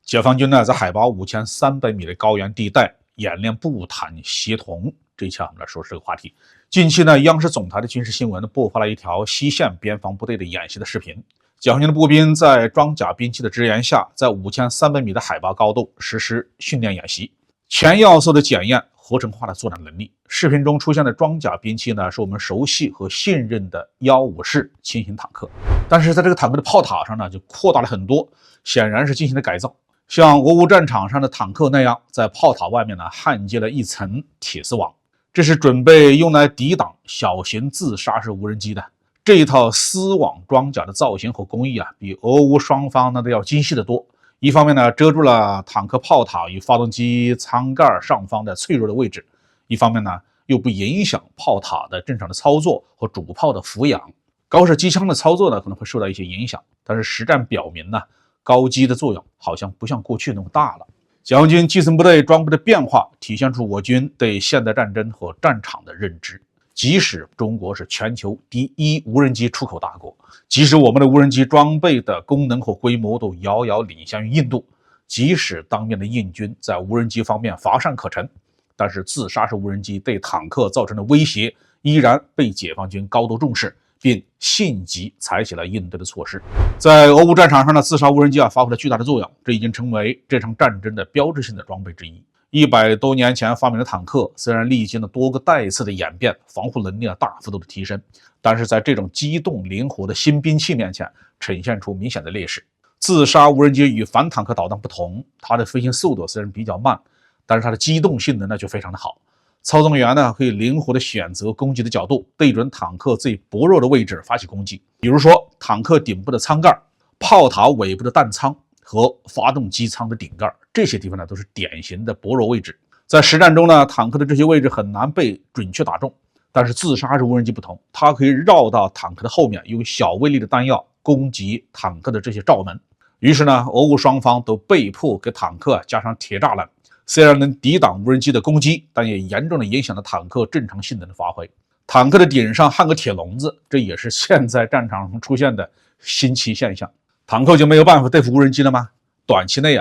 解放军呢在海拔5300米的高原地带演练步坦协同。这一期我们来说这个话题。近期呢，央视总台的军事新闻播发了一条西线边防部队的演习的视频。解放军的步兵在装甲兵器的支援下，在5300米的海拔高度实施训练演习，全要素的检验合成化的作战能力。视频中出现的装甲兵器呢，是我们熟悉和信任的154式轻型坦克，但是在这个坦克的炮塔上呢，就扩大了很多，显然是进行了改造。像俄乌战场上的坦克那样，在炮塔外面呢焊接了一层铁丝网，这是准备用来抵挡小型自杀式无人机的。这一套丝网装甲的造型和工艺啊，比俄乌双方呢都要精细得多。一方面呢，遮住了坦克炮塔与发动机舱盖上方的脆弱的位置；一方面呢，又不影响炮塔的正常的操作和主炮的俯仰。高射机枪的操作呢，可能会受到一些影响，但是实战表明呢，高机的作用好像不像过去那么大了。解放军基层部队装备的变化，体现出我军对现代战争和战场的认知。即使中国是全球第一无人机出口大国，即使我们的无人机装备的功能和规模都遥遥领先于印度，即使当面的印军在无人机方面乏善可陈，但是自杀式无人机对坦克造成的威胁依然被解放军高度重视，并迅即采取了应对的措施。在俄乌战场上的自杀无人机发挥了巨大的作用，这已经成为这场战争的标志性的装备之一。100多年前发明的坦克，虽然历经了多个代次的演变，防护能力大幅度的提升，但是在这种机动灵活的新兵器面前，呈现出明显的劣势。自杀无人机与反坦克导弹不同，它的飞行速度虽然比较慢，但是它的机动性能呢就非常的好。操纵员呢可以灵活的选择攻击的角度，对准坦克最薄弱的位置发起攻击。比如说坦克顶部的舱盖、炮塔尾部的弹舱和发动机舱的顶盖，这些地方呢都是典型的薄弱位置。在实战中呢，坦克的这些位置很难被准确打中，但是自杀式无人机不同，它可以绕到坦克的后面，用小威力的弹药攻击坦克的这些罩门。于是呢，俄乌双方都被迫给坦克加上铁栅栏。虽然能抵挡无人机的攻击，但也严重的影响了坦克正常性能的发挥。坦克的顶上焊个铁笼子，这也是现在战场上出现的新奇现象。坦克就没有办法对付无人机了吗？短期内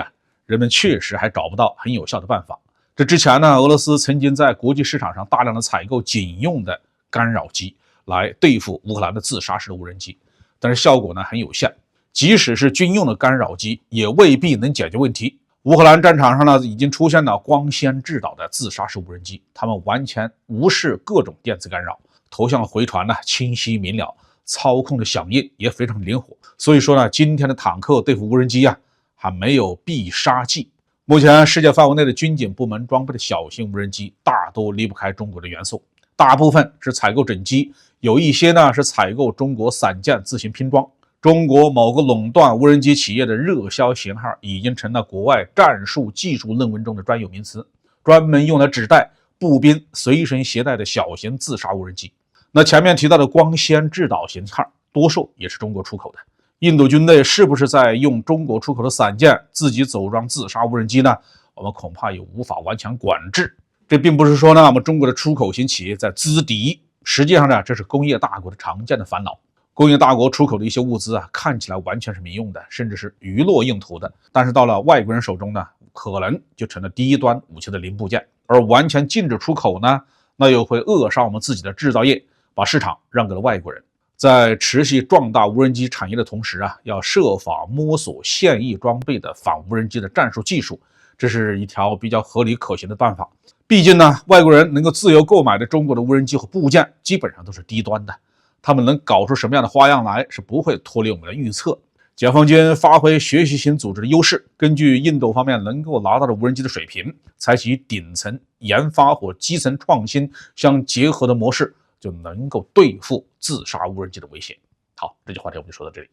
人们确实还找不到很有效的办法。这之前呢，俄罗斯曾经在国际市场上大量的采购警用的干扰机来对付乌克兰的自杀式的无人机，但是效果呢很有限。即使是军用的干扰机，也未必能解决问题。乌克兰战场上呢，已经出现了光纤制导的自杀式无人机，他们完全无视各种电子干扰，投向回传呢清晰明了，操控的响应也非常灵活。所以说呢，今天的坦克对付无人机还没有必杀技。目前世界范围内的军警部门装备的小型无人机大多离不开中国的元素，大部分是采购整机，有一些呢是采购中国散件自行拼装。中国某个垄断无人机企业的热销型号已经成了国外战术技术论文中的专有名词，专门用来指代步兵随身携带的小型自杀无人机。那前面提到的光纤制导型号，多数也是中国出口的。印度军队是不是在用中国出口的散件自己组装自杀无人机呢？我们恐怕也无法完全管制。这并不是说呢，我们中国的出口型企业在资敌，实际上呢，这是工业大国的常见的烦恼。工业大国出口的一些物资看起来完全是民用的，甚至是娱乐用途的，但是到了外国人手中呢，可能就成了低端武器的零部件。而完全禁止出口呢，那又会扼杀我们自己的制造业，把市场让给了外国人。在持续壮大无人机产业的同时要设法摸索现役装备的反无人机的战术技术，这是一条比较合理可行的办法。毕竟呢，外国人能够自由购买的中国的无人机和部件基本上都是低端的，他们能搞出什么样的花样来，是不会脱离我们的预测。解放军发挥学习型组织的优势，根据印度方面能够拿到的无人机的水平，采取顶层研发和基层创新相结合的模式，就能够对付自杀无人机的威胁。好，这句话题我们就说到这里。